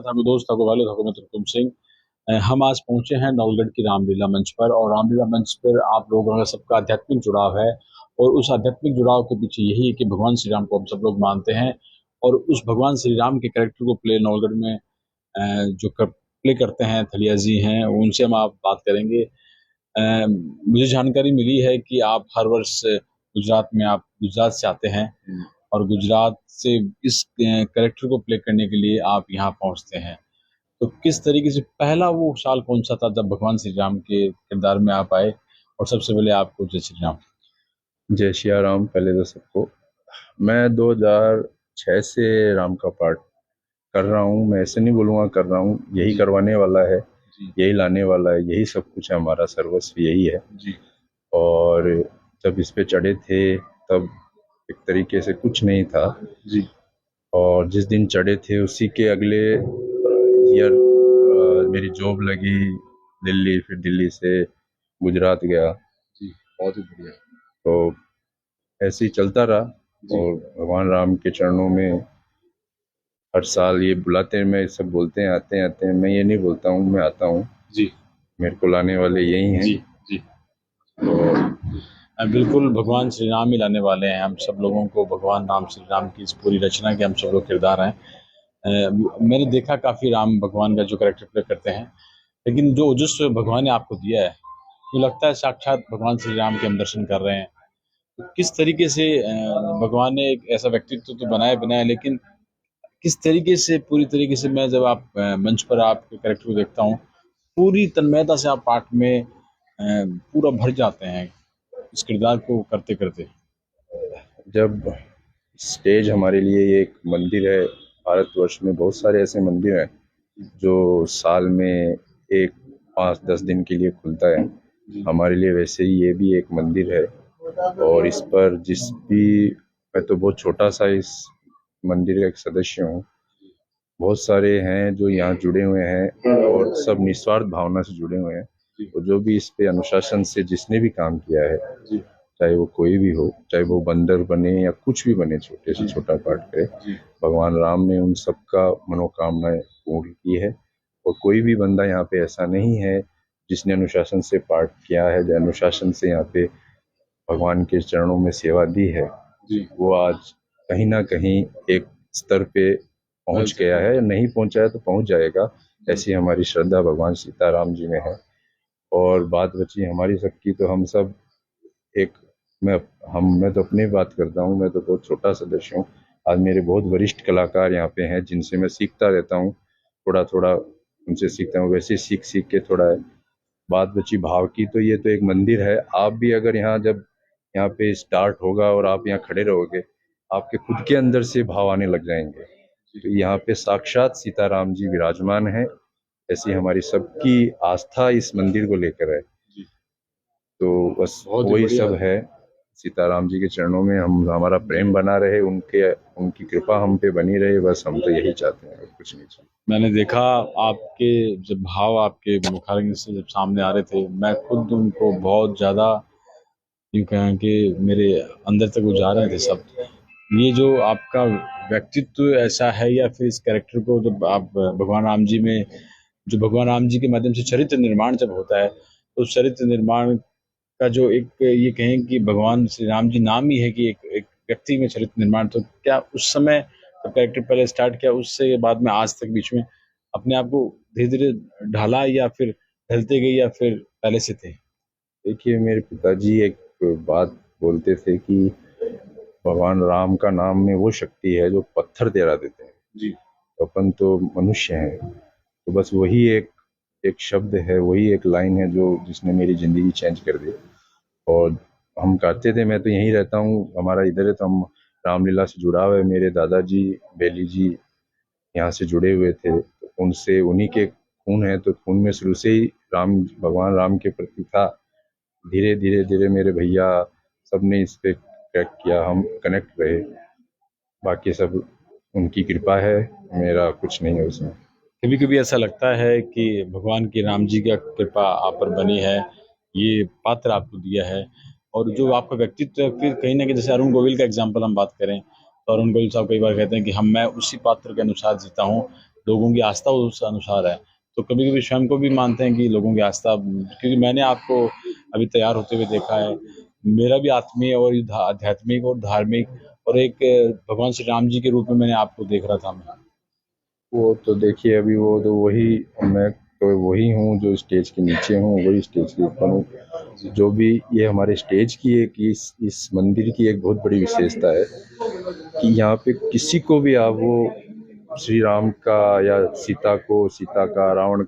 आपके दोस्त आपको वालिद हुकूमत हुकुम सिंह। हम आज पहुंचे हैं नौलगढ़ की रामलीला मंच पर, और रामलीला मंच पर आप लोगों का सबका आध्यात्मिक जुड़ाव है। और उस आध्यात्मिक जुड़ाव के पीछे यही है कि भगवान श्री राम को हम सब लोग मानते हैं, और उस भगवान श्री राम के कैरेक्टर को प्ले नौलगढ़ में जो प्ले करते हैं थलिया जी हैं, उनसे हम आप बात करेंगे। मुझे जानकारी मिली है कि आप हर वर्ष गुजरात से आते हैं, और गुजरात से इस कैरेक्टर को प्ले करने के लिए आप यहाँ पहुँचते हैं। तो किस तरीके से पहला वो साल कौन सा था जब भगवान श्री राम के किरदार में आप आए? और सबसे पहले आपको जय श्री राम। जय सिया राम। पहले तो सबको, मैं 2006 से राम का पाठ कर रहा हूँ। मैं ऐसे नहीं बोलूँगा कर रहा हूँ, यही करवाने वाला है, यही लाने वाला है, यही सब कुछ है, हमारा सर्वस्व यही है जी। और जब इस पे चढ़े थे तब एक तरीके से कुछ नहीं था जी। और जिस दिन चढ़े थे उसी के अगले ईयर मेरी जॉब लगी दिल्ली, फिर दिल्ली से गुजरात गया जी। बहुत ही बढ़िया। तो ऐसे ही चलता रहा, और भगवान राम के चरणों में हर साल ये बुलाते हैं, मैं सब बोलते हैं आते हैं आते हैं, मैं ये नहीं बोलता हूँ, मैं आता हूँ जी। मेरे को लाने वाले यही हैं जी जी। तो बिल्कुल भगवान श्री राम ही लाने वाले हैं। हम सब लोगों को भगवान राम श्री राम की इस पूरी रचना के हम सब लोग किरदार हैं। मैंने देखा काफ़ी राम भगवान का जो कैरेक्टर प्ले करते हैं, लेकिन जो ओजस्व भगवान ने आपको दिया है, तो लगता है साक्षात भगवान श्री राम के हम दर्शन कर रहे हैं। तो किस तरीके से भगवान ने एक ऐसा व्यक्तित्व तो बनाया, लेकिन किस तरीके से पूरी तरीके से मैं जब आप मंच पर आपके कैरेक्टर को देखता हूँ, पूरी तन्मयता से आप पाठ में पूरा भर जाते हैं इस किरदार को करते करते। जब स्टेज हमारे लिए ये एक मंदिर है, भारतवर्ष में बहुत सारे ऐसे मंदिर हैं जो साल में एक 5-10 दिन के लिए खुलता है, हमारे लिए वैसे ही ये भी एक मंदिर है। और इस पर जिस भी, मैं तो बहुत छोटा सा इस मंदिर का एक सदस्य हूँ, बहुत सारे हैं जो यहाँ जुड़े हुए हैं और सब निस्वार्थ भावना से जुड़े हुए हैं। और जो भी इस पे अनुशासन से जिसने भी काम किया है, चाहे वो कोई भी हो, चाहे वो बंदर बने या कुछ भी बने, छोटे से छोटा पाठ करे, भगवान राम ने उन सबका मनोकामनाएं पूर्ण की है। और कोई भी बंदा यहाँ पे ऐसा नहीं है जिसने अनुशासन से पाठ किया है, जो अनुशासन से यहाँ पे भगवान के चरणों में सेवा दी है, वो आज कहीं ना कहीं एक स्तर पे पहुंच गया है, या नहीं पहुंचा है तो पहुंच जाएगा। ऐसी हमारी श्रद्धा भगवान सीताराम जी में है। और बात बची हमारी सबकी, तो हम सब एक, मैं तो अपनी बात करता हूँ, मैं तो बहुत छोटा सदस्य हूँ। आज मेरे बहुत वरिष्ठ कलाकार यहाँ पे हैं जिनसे मैं सीखता रहता हूँ, थोड़ा थोड़ा उनसे सीखता हूँ, वैसे सीख सीख के थोड़ा है। बात बची भाव की, तो ये तो एक मंदिर है। आप भी अगर यहाँ, जब यहाँ पे स्टार्ट होगा और आप यहाँ खड़े रहोगे, आपके खुद के अंदर से भाव आने लग जाएंगे। तो यहाँ पे साक्षात सीताराम जी विराजमान है। ऐसी हमारी सबकी आस्था इस मंदिर को लेकर है। तो बस वही सब है। सीताराम जी के चरणों में हमारा प्रेम बना रहे, उनकी कृपा हम पे बनी रहे, बस हम तो यही चाहते हैं, कुछ नहीं चाहते। मैंने देखा आपके जब भाव आपके मुखारविंद से जब सामने आ रहे थे, मैं खुद उनको बहुत ज़्यादा यूँ कहें कि मेरे अंदर तक वो जा रहे थे सब। ये जो आपका व्यक्तित्व ऐसा है, या फिर इस कैरेक्टर को जब आप भगवान राम जी में, जो भगवान राम जी के माध्यम से चरित्र निर्माण जब होता है, तो उस चरित्र निर्माण का जो एक ये कहें कि भगवान श्री राम जी नाम ही है कि एक व्यक्ति में चरित्र निर्माण, तो क्या उस समय जब कैरेक्टर पहले स्टार्ट किया, उससे बाद में आज तक बीच में अपने आप को धीरे धीरे ढाला, या फिर ढलते गए, या फिर पहले से थे? देखिए, मेरे पिताजी एक बात बोलते थे कि भगवान राम का नाम में वो शक्ति है जो पत्थर तेरा देते हैं जी। अपन तो मनुष्य हैं, तो बस वही एक शब्द है, वही एक लाइन है जो जिसने मेरी जिंदगी चेंज कर दी। और हम कहते थे, मैं तो यहीं रहता हूँ, हमारा इधर है, तो हम रामलीला से जुड़ा हुआ है। मेरे दादाजी बेली जी यहाँ से जुड़े हुए थे, तो उनसे, उन्हीं के खून है, तो खून में शुरू से ही भगवान राम के प्रति था। धीरे धीरे धीरे मेरे भैया सबने इस पे क्रैक किया, हम कनेक्ट रहे। बाकी सब उनकी कृपा है, मेरा कुछ नहीं है उसमें। कभी कभी ऐसा लगता है कि भगवान की राम जी का कृपा आप पर बनी है, ये पात्र आपको दिया है, और जो आपका व्यक्तित्व है, फिर कहीं ना कहीं जैसे अरुण गोविल का एग्जाम्पल हम बात करें, तो अरुण गोविल साहब कई बार कहते हैं कि मैं उसी पात्र के अनुसार जीता हूँ लोगों की आस्था उस अनुसार है। तो कभी कभी स्वयं को भी मानते हैं कि लोगों की आस्था, क्योंकि मैंने आपको अभी तैयार होते हुए देखा है, मेरा भी आत्मीय और आध्यात्मिक और धार्मिक और एक भगवान श्री राम जी के रूप में मैंने आपको देख रहा था मैं। वो तो देखिए अभी वो तो वही, मैं तो वही हूँ जो स्टेज के नीचे हूँ, वही स्टेज के ऊपर हूँ। जो भी ये हमारे स्टेज की एक इस मंदिर की एक बहुत बड़ी विशेषता है कि यहाँ पे किसी को भी आप वो श्री राम का या सीता को सीता का, रावण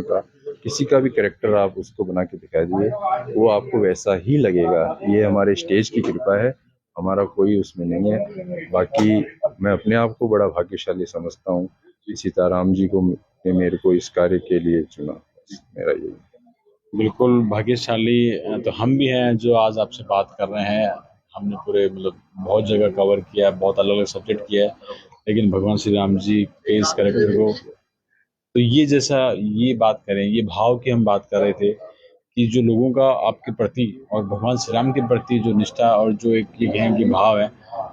का किसी का भी कैरेक्टर आप उसको बना के दिखा दिए, वो आपको वैसा ही लगेगा। ये हमारे स्टेज की कृपा है, हमारा कोई उसमें नहीं है। बाकी मैं अपने आप को बड़ा भाग्यशाली समझता हूँ कि सीताराम जी को ने मेरे को इस कार्य के लिए चुना। मेरा यही। बिल्कुल भाग्यशाली तो हम भी हैं जो आज आपसे बात कर रहे हैं। हमने पूरे मतलब बहुत जगह कवर किया है, बहुत अलग अलग सब्जेक्ट किया है, लेकिन भगवान श्री राम जी के इस कैरेक्टर को, तो ये जैसा ये बात करें, ये भाव की हम बात कर रहे थे कि जो लोगों का आपके प्रति और भगवान श्री राम के प्रति जो निष्ठा और जो एक ये कहें कि भाव है,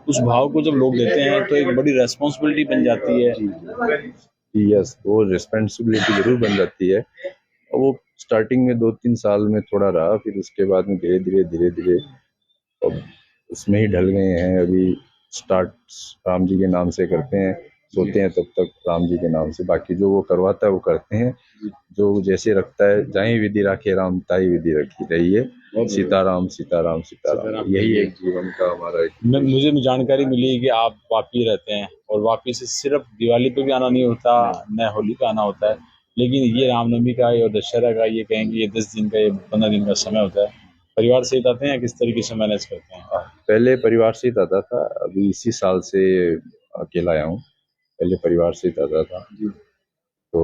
उस भाव को जब लोग देते हैं तो एक बड़ी रेस्पॉन्सिबिलिटी बन जाती है। यस, वो रिस्पॉन्सिबिलिटी जरूर बन जाती है। और वो स्टार्टिंग में 2-3 साल में थोड़ा रहा, फिर उसके बाद में धीरे धीरे अब उसमें ही ढल गए हैं। अभी स्टार्ट राम जी के नाम से करते हैं, सोते हैं तब तक राम जी के नाम से, बाकी जो वो करवाता है वो करते हैं। जो जैसे रखता है, जहाँ विधि राखे राम ताई विधि रखी रहिए, सीताराम सीताराम सीताराम, यही एक जीवन का हमारा एक। मुझे जानकारी मिली है कि आप वापी रहते हैं और वापी से सिर्फ दिवाली पे भी आना नहीं होता, न होली पे आना होता है, लेकिन ये रामनवमी का और दशहरा का ये कहेंगे ये 10 दिन का, ये 15 दिन का समय होता है। परिवार सहित आते हैं या किस तरीके से मैनेज करते हैं? पहले परिवार से आता था, अभी इसी साल से अकेला आया हूँ। पहले परिवार से आता था, तो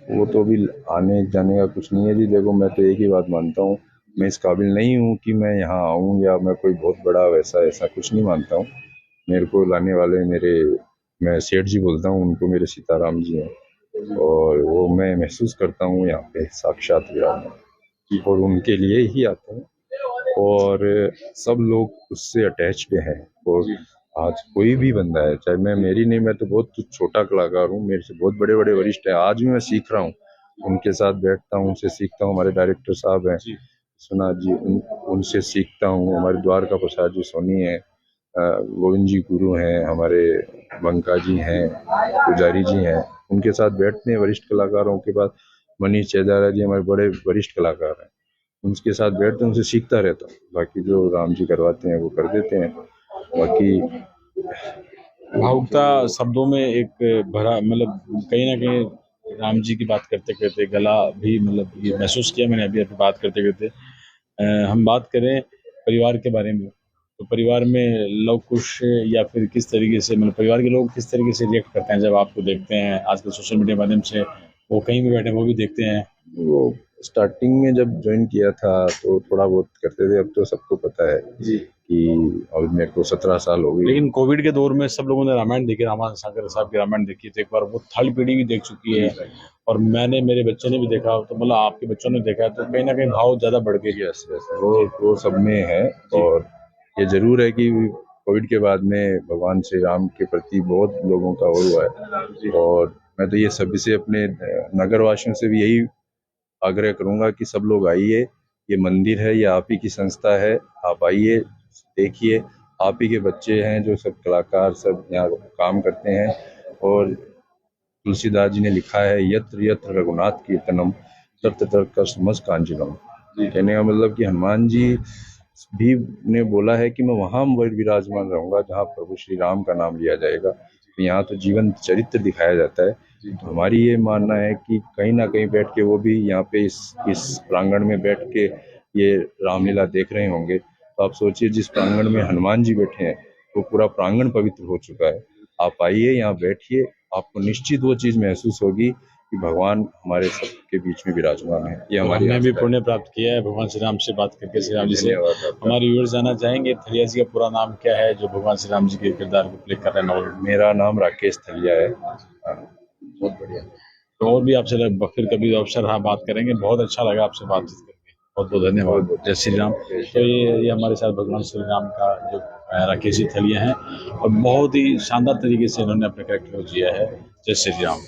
वो तो अभी आने जाने का कुछ नहीं है जी। देखो, मैं तो एक ही बात मानता हूँ, मैं इस काबिल नहीं हूँ कि मैं यहाँ आऊँ, या मैं कोई बहुत बड़ा वैसा ऐसा कुछ नहीं मानता हूँ। मेरे को लाने वाले मेरे, मैं सेठ जी बोलता हूँ उनको, मेरे सीताराम जी हैं, और वो मैं महसूस करता हूँ यहाँ पे साक्षात विराजमान, और उनके लिए ही आता हूँ। और सब लोग उससे अटैच्ड हैं। और आज कोई भी बंदा है, चाहे मैं, मेरी नहीं, मैं तो बहुत छोटा कलाकार हूँ, मेरे से बहुत बड़े बड़े वरिष्ठ हैं, आज भी मैं सीख रहा हूँ, उनके साथ बैठता हूँ, उनसे सीखता हूँ। हमारे डायरेक्टर साहब हैं सुना जी, उनसे सीखता हूँ। हमारे द्वारका प्रसाद जी सोनी हैं, गोविंद जी गुरु हैं, हमारे बंका जी हैं, पुजारी जी हैं, उनके साथ बैठते हैं। वरिष्ठ कलाकारों के पास मनीष चेदारा जी हमारे बड़े वरिष्ठ कलाकार हैं, उनके साथ बैठते हैं, उनसे सीखता रहता हूँ। बाकी जो राम जी करवाते हैं वो कर देते हैं। बाकी भावुकता शब्दों में एक भरा, मतलब कहीं ना कहीं राम जी की बात करते करते गला भी, मतलब ये महसूस किया मैंने अभी अभी बात करते करते। हम बात करें परिवार के बारे में, तो परिवार में लोग खुश या फिर किस तरीके से, मतलब परिवार के लोग किस तरीके से रिएक्ट करते हैं जब आपको देखते हैं? आजकल सोशल मीडिया के माध्यम से वो कहीं भी बैठे वो भी देखते हैं। वो स्टार्टिंग में जब ज्वाइन किया था तो थोड़ा बहुत करते थे, अब तो सबको पता है जी कि अब मेरे को 17 साल हो गए। लेकिन कोविड के दौर में सब लोगों ने रामायण देखी, रामायण सागर साहब की रामायण देखी, तो एक बार वो थर्ड पीढ़ी भी देख चुकी है, और मैंने, मेरे बच्चे ने भी देखा, तो मतलब आपके बच्चों ने देखा है, तो कहीं ना कहीं भाव ज्यादा बढ़ गए। यस यस, वो सब में है। और ये जरूर है कि कोविड के बाद में भगवान श्री राम के प्रति बहुत लोगों का वो हुआ है। और मैं तो ये सभी से, अपने नगर वासियों से भी यही आग्रह करूंगा कि सब लोग आइए, ये मंदिर है, ये आप ही की संस्था है, आप आइए देखिए। आप ही के बच्चे हैं जो सब कलाकार सब यहाँ काम करते हैं। और तुलसीदास जी ने लिखा है, यत्र यत्र रघुनाथ कीर्तनम तत्र तत्र समस कांचनम। कहने का मतलब कि हनुमान जी भी ने बोला है कि मैं वहां विराजमान रहूंगा जहाँ प्रभु श्री राम का नाम लिया जाएगा। यहाँ तो जीवन चरित्र दिखाया जाता है। तो हमारी ये मानना है कि कहीं ना कहीं बैठ के वो भी यहाँ पे इस प्रांगण में बैठ के ये रामलीला देख रहे होंगे। तो आप सोचिए, जिस प्रांगण में हनुमान जी बैठे हैं वो पूरा प्रांगण पवित्र हो चुका है। आप आइए, यहाँ बैठिए, आपको निश्चित वो चीज महसूस होगी कि भगवान हमारे सबके बीच में विराजमान है। ये हमारी, हमने भी पुण्य प्राप्त किया है भगवान श्री राम से बात करके, श्री राम जी से। हमारे व्यूअर्स जानना चाहेंगे थलिया जी का पूरा नाम क्या है, जो भगवान श्री राम जी के किरदार को प्ले कर रहे हैं? मेरा नाम राकेश थलिया है। बहुत बढ़िया। तो और भी आपसे फिर कभी अवसर रहा बात करेंगे। बहुत अच्छा लगा आपसे बातचीत करके, बहुत बहुत धन्यवाद। जय श्री राम। तो ये हमारे साथ भगवान श्री राम का जो राकेश जी थलिया हैं, और बहुत ही शानदार तरीके से इन्होंने अपने कैरेक्टर को जिया है। जय श्री राम।